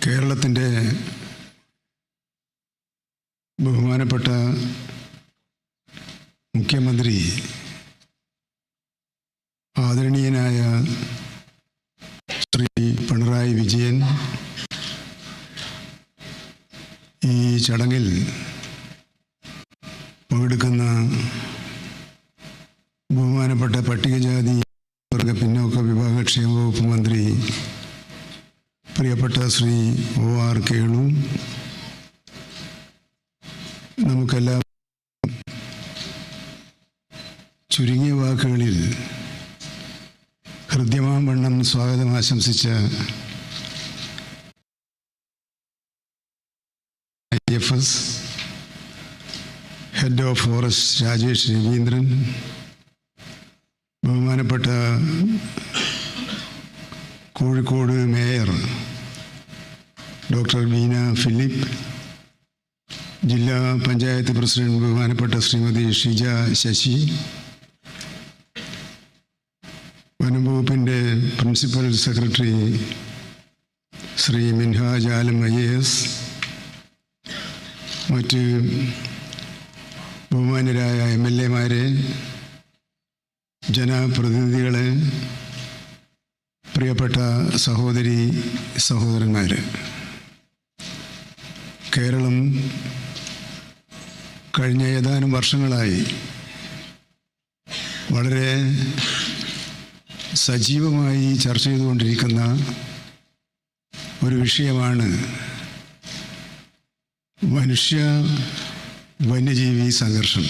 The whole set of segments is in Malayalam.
കേരളത്തിൻ്റെ ബഹുമാനപ്പെട്ട മുഖ്യമന്ത്രി ആദരണീയനായ ശ്രീ പിണറായി വിജയൻ ഈ ചടങ്ങിൽ പങ്കെടുക്കുന്ന ബഹുമാനപ്പെട്ട പട്ടികജാതി വർഗ പിന്നോക്ക വിഭാഗ ക്ഷേമ വകുപ്പ് മന്ത്രി പ്രിയപ്പെട്ട ശ്രീ OR കേളു, നമുക്കെല്ലാം ചുരുങ്ങിയ വാക്കുകളിൽ ഹൃദ്യമാവണ്ണം സ്വാഗതം ആശംസിച്ച IFS head of forest Rajesh Raveendran, ബഹുമാനപ്പെട്ട കോഴിക്കോട് മേയർ ഡോക്ടർ ബീന ഫിലിപ്പ്, ജില്ലാ പഞ്ചായത്ത് പ്രസിഡന്റ് ബഹുമാനപ്പെട്ട ശ്രീമതി ഷിജ ശശി, വനം വകുപ്പിൻ്റെ principal secretary Shri Minhaj Alam IAS, മറ്റ് ബഹുമാന്യരായ MLA-മാരെ, ജനപ്രതിനിധികളെ, പ്രിയപ്പെട്ട സഹോദരി സഹോദരന്മാർ, കേരളം കഴിഞ്ഞ ഏതാനും വർഷങ്ങളായി വളരെ സജീവമായി ചർച്ച ചെയ്തുകൊണ്ടിരിക്കുന്ന ഒരു വിഷയമാണ് മനുഷ്യ വന്യജീവി സംഘർഷം.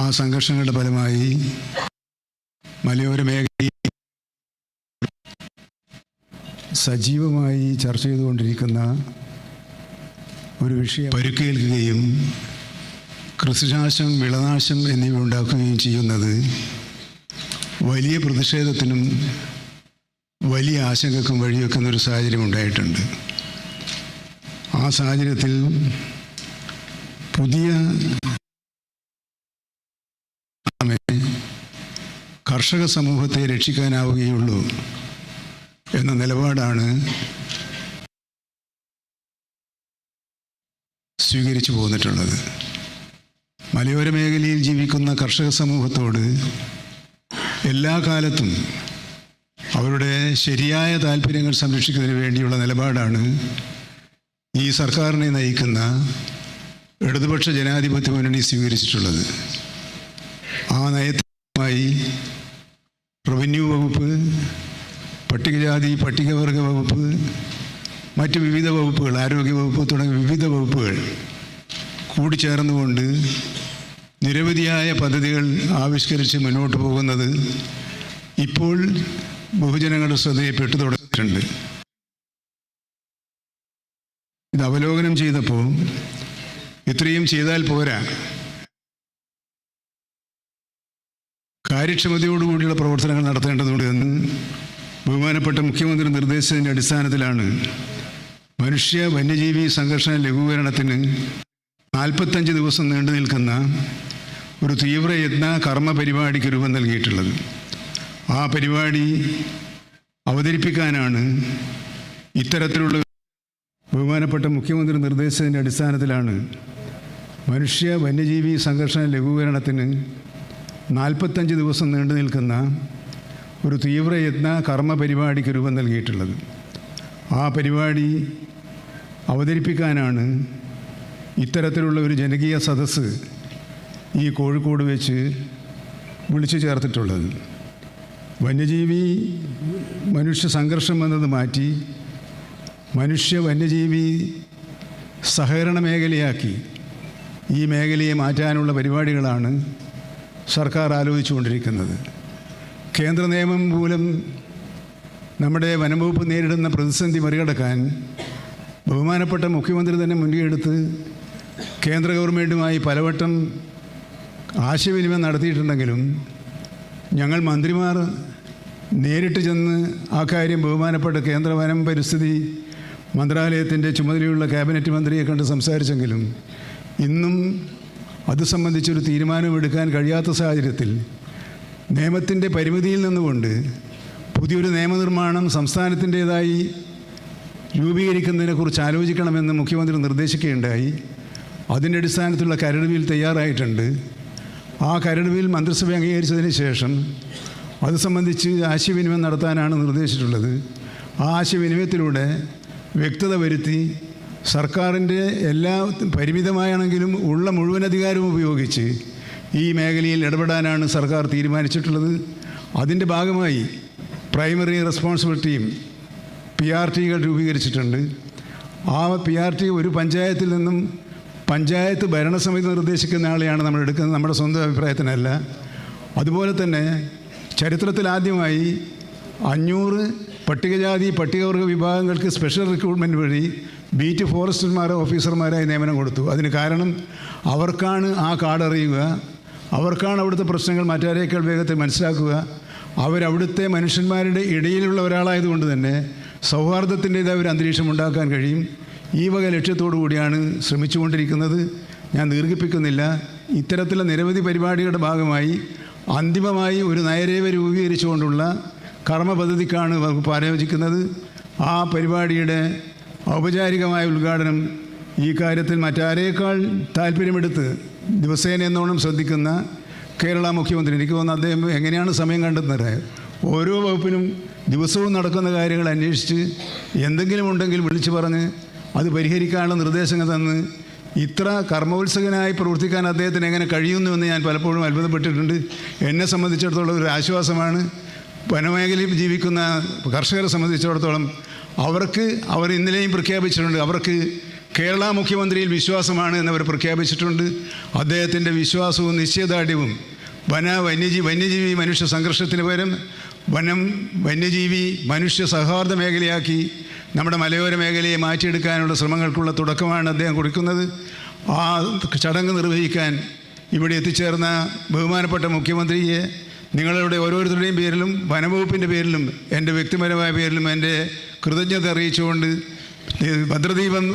ആ സംഘർഷങ്ങളുടെ ഫലമായി മലയോര മേഖലയിൽ സജീവമായി ചർച്ച ചെയ്തുകൊണ്ടിരിക്കുന്ന ഒരു വിഷയം പരുക്കേൽക്കുകയും കൃഷിനാശം, വിളനാശം എന്നിവ ഉണ്ടാക്കുകയും ചെയ്യുന്നത് വലിയ പ്രതിഷേധത്തിനും വലിയ ആശങ്കക്കും വഴിവെക്കുന്നൊരു സാഹചര്യം ഉണ്ടായിട്ടുണ്ട്. ആ സാഹചര്യത്തിൽ പുതിയ കർഷക സമൂഹത്തെ രക്ഷിക്കാനാവുകയുള്ളൂ എന്ന നിലപാടാണ് സ്വീകരിച്ചു പോന്നിട്ടുള്ളത്. മലയോര മേഖലയിൽ ജീവിക്കുന്ന കർഷക സമൂഹത്തോട് എല്ലാ കാലത്തും അവരുടെ ശരിയായ താല്പര്യങ്ങൾ സംരക്ഷിക്കുന്നതിന് വേണ്ടിയുള്ള നിലപാടാണ് ഈ സർക്കാരിനെ നയിക്കുന്ന ഇടതുപക്ഷ ജനാധിപത്യ മുന്നണി സ്വീകരിച്ചിട്ടുള്ളത്. ആ നയവുമായി റവന്യൂ വകുപ്പ്, പട്ടികജാതി പട്ടികവർഗ വകുപ്പ്, മറ്റ് വിവിധ വകുപ്പുകൾ, ആരോഗ്യ വകുപ്പ് തുടങ്ങിയ വിവിധ വകുപ്പുകൾ കൂടിച്ചേർന്നുകൊണ്ട് നിരവധിയായ പദ്ധതികൾ ആവിഷ്കരിച്ച് മുന്നോട്ട് പോകുന്നത് ഇപ്പോൾ ബഹുജനങ്ങളുടെ ശ്രദ്ധയിൽപ്പെട്ടു തുടങ്ങിയിട്ടുണ്ട്. ഇത് അവലോകനം ചെയ്തപ്പോൾ ഇത്രയും ചെയ്താൽ പോരാ, കാര്യക്ഷമതയോടുകൂടിയുള്ള പ്രവർത്തനങ്ങൾ നടത്തേണ്ടതുണ്ട് എന്ന് ബഹുമാനപ്പെട്ട മുഖ്യമന്ത്രി നിർദ്ദേശത്തിൻ്റെ അടിസ്ഥാനത്തിലാണ് മനുഷ്യ വന്യജീവി സംഘർഷ ലഘൂകരണത്തിന് 45 ദിവസം നീണ്ടു നിൽക്കുന്ന ഒരു തീവ്രയത്ന കർമ്മ പരിപാടിക്ക് രൂപം നൽകിയിട്ടുള്ളത്. ആ പരിപാടി അവതരിപ്പിക്കാനാണ് ഇത്തരത്തിലുള്ള ബഹുമാനപ്പെട്ട മുഖ്യമന്ത്രി നിർദ്ദേശത്തിൻ്റെ അടിസ്ഥാനത്തിലാണ് മനുഷ്യ വന്യജീവി സംഘർഷ ലഘൂകരണത്തിന് 45 ദിവസം നീണ്ടു നിൽക്കുന്ന ഒരു തീവ്രയത്ന കർമ്മ പരിപാടിക്ക് രൂപം നൽകിയിട്ടുള്ളത്. ആ പരിപാടി അവതരിപ്പിക്കാനാണ് ഇത്തരത്തിലുള്ള ഒരു ജനകീയ സദസ്സ് ഈ കോഴിക്കോട് വെച്ച് വിളിച്ചു ചേർത്തിട്ടുള്ളത്. വന്യജീവി മനുഷ്യ സംഘർഷം എന്നത് മാറ്റി മനുഷ്യ വന്യജീവി സഹകരണ മേഖലയാക്കി ഈ മേഖലയെ മാറ്റാനുള്ള പരിപാടികളാണ് സർക്കാർ ആലോചിച്ചുകൊണ്ടിരിക്കുന്നത്. കേന്ദ്ര നിയമം മൂലം നമ്മുടെ വനംവകുപ്പ് നേരിടുന്ന പ്രതിസന്ധി മറികടക്കാൻ ബഹുമാനപ്പെട്ട മുഖ്യമന്ത്രി തന്നെ മുൻകൈയെടുത്ത് കേന്ദ്ര ഗവൺമെൻറ്റുമായി പലവട്ടം ആശയവിനിമയം നടത്തിയിട്ടുണ്ടെങ്കിലും ഞങ്ങൾ മന്ത്രിമാർ നേരിട്ട് ചെന്ന് ആ കാര്യം ബഹുമാനപ്പെട്ട കേന്ദ്ര വനം പരിസ്ഥിതി മന്ത്രാലയത്തിൻ്റെ ചുമതലയുള്ള ക്യാബിനറ്റ് മന്ത്രിയെ കണ്ട് സംസാരിച്ചെങ്കിലും ഇന്നും അത് സംബന്ധിച്ചൊരു തീരുമാനമെടുക്കാൻ കഴിയാത്ത സാഹചര്യത്തിൽ നിയമത്തിൻ്റെ പരിമിതിയിൽ നിന്നുകൊണ്ട് പുതിയൊരു നിയമനിർമ്മാണം സംസ്ഥാനത്തിൻ്റേതായി രൂപീകരിക്കുന്നതിനെക്കുറിച്ച് ആലോചിക്കണമെന്ന് മുഖ്യമന്ത്രി നിർദ്ദേശിക്കുകയുണ്ടായി. അതിൻ്റെ അടിസ്ഥാനത്തിലുള്ള കരട് ബിൽ തയ്യാറായിട്ടുണ്ട്. ആ കരട് ബിൽ മന്ത്രിസഭ അംഗീകരിച്ചതിന് ശേഷം അത് സംബന്ധിച്ച് ആശയവിനിമയം നടത്താനാണ് നിർദ്ദേശിച്ചിട്ടുള്ളത്. ആ ആശയവിനിമയത്തിലൂടെ വ്യക്തത വരുത്തി സർക്കാരിൻ്റെ എല്ലാ പരിമിതമായാണെങ്കിലും ഉള്ള മുഴുവൻ അധികാരവും ഉപയോഗിച്ച് ഈ മേഖലയിൽ ഇടപെടാനാണ് സർക്കാർ തീരുമാനിച്ചിട്ടുള്ളത്. അതിൻ്റെ ഭാഗമായി പ്രൈമറി റെസ്പോൺസിബിലിറ്റിയും PRTകൾ രൂപീകരിച്ചിട്ടുണ്ട്. ആ PRT ഒരു പഞ്ചായത്തിൽ നിന്നും പഞ്ചായത്ത് ഭരണസമിതി നിർദ്ദേശിക്കുന്ന ആളെയാണ് നമ്മൾ എടുക്കുന്നത്, നമ്മുടെ സ്വന്തം അഭിപ്രായത്തിനല്ല. അതുപോലെ തന്നെ ചരിത്രത്തിൽ ആദ്യമായി 500 പട്ടികജാതി പട്ടികവർഗ വിഭാഗങ്ങൾക്ക് സ്പെഷ്യൽ റിക്രൂട്ട്മെൻറ്റ് വഴി ബീറ്റ് ഫോറസ്റ്റർമാരോ ഓഫീസർമാരായി നിയമനം കൊടുത്തു. അതിന് കാരണം അവർക്കാണ് ആ കാർഡ് അറിയുക, അവർക്കാണ് അവിടുത്തെ പ്രശ്നങ്ങൾ മറ്റാരേക്കാൾ വേഗത്തിൽ മനസ്സിലാക്കുക. അവരവിടുത്തെ മനുഷ്യന്മാരുടെ ഇടയിലുള്ള ഒരാളായതുകൊണ്ട് തന്നെ സൗഹാർദ്ദത്തിൻ്റേതായ ഒരു അന്തരീക്ഷം ഉണ്ടാക്കാൻ കഴിയും. ഈ വക ലക്ഷ്യത്തോടു കൂടിയാണ് ശ്രമിച്ചുകൊണ്ടിരിക്കുന്നത്. ഞാൻ ദീർഘിപ്പിക്കുന്നില്ല. ഇത്തരത്തിലുള്ള നിരവധി പരിപാടികളുടെ ഭാഗമായി അന്തിമമായി ഒരു നയരേഖ രൂപീകരിച്ചുകൊണ്ടുള്ള കർമ്മ പദ്ധതിക്കാണ് വകുപ്പ് ആലോചിക്കുന്നത്. ആ പരിപാടിയുടെ ഔപചാരികമായ ഉദ്ഘാടനം ഈ കാര്യത്തിൽ മറ്റാരേക്കാൾ താല്പര്യമെടുത്ത് ദിവസേന എന്നോണം ശ്രദ്ധിക്കുന്ന കേരള മുഖ്യമന്ത്രി, എനിക്ക് തോന്നുന്നു അദ്ദേഹം എങ്ങനെയാണ് സമയം കണ്ടെത്തുന്നത്? ഓരോ വകുപ്പിനും ദിവസവും നടക്കുന്ന കാര്യങ്ങൾ അന്വേഷിച്ച് എന്തെങ്കിലും ഉണ്ടെങ്കിൽ വിളിച്ചു പറഞ്ഞ് അത് പരിഹരിക്കാനുള്ള നിർദ്ദേശങ്ങൾ തന്ന് ഇത്ര കർമ്മോത്സുകനായി പ്രവർത്തിക്കാൻ അദ്ദേഹത്തിന് എങ്ങനെ കഴിയുന്നുവെന്ന് ഞാൻ പലപ്പോഴും അത്ഭുതപ്പെട്ടിട്ടുണ്ട്. എന്നെ സംബന്ധിച്ചിടത്തോളം ഒരു ആശ്വാസമാണ്. വനമേഖലയിൽ ജീവിക്കുന്ന കർഷകരെ സംബന്ധിച്ചിടത്തോളം അവർ ഇന്നലെയും പ്രഖ്യാപിച്ചിട്ടുണ്ട്, അവർക്ക് കേരള മുഖ്യമന്ത്രിയിൽ വിശ്വാസമാണ് എന്നവർ പ്രഖ്യാപിച്ചിട്ടുണ്ട്. അദ്ദേഹത്തിൻ്റെ വിശ്വാസവും നിശ്ചയദാർഢ്യവും വന്യജീവി മനുഷ്യ സംഘർഷത്തിന് പകരം വന്യജീവി മനുഷ്യ സൗഹാർദ്ദ മേഖലയാക്കി നമ്മുടെ മലയോര മേഖലയെ മാറ്റിയെടുക്കാനുള്ള ശ്രമങ്ങൾക്കുള്ള തുടക്കമാണ് അദ്ദേഹം കുറിക്കുന്നത്. ആ ചടങ്ങ് നിർവഹിക്കാൻ ഇവിടെ എത്തിച്ചേർന്ന ബഹുമാനപ്പെട്ട മുഖ്യമന്ത്രിയെ നിങ്ങളുടെ ഓരോരുത്തരുടെയും പേരിലും വനംവകുപ്പിൻ്റെ പേരിലും എൻ്റെ വ്യക്തിപരമായ പേരിലും എൻ്റെ കൃതജ്ഞത അറിയിച്ചുകൊണ്ട് ഭദ്രദീപം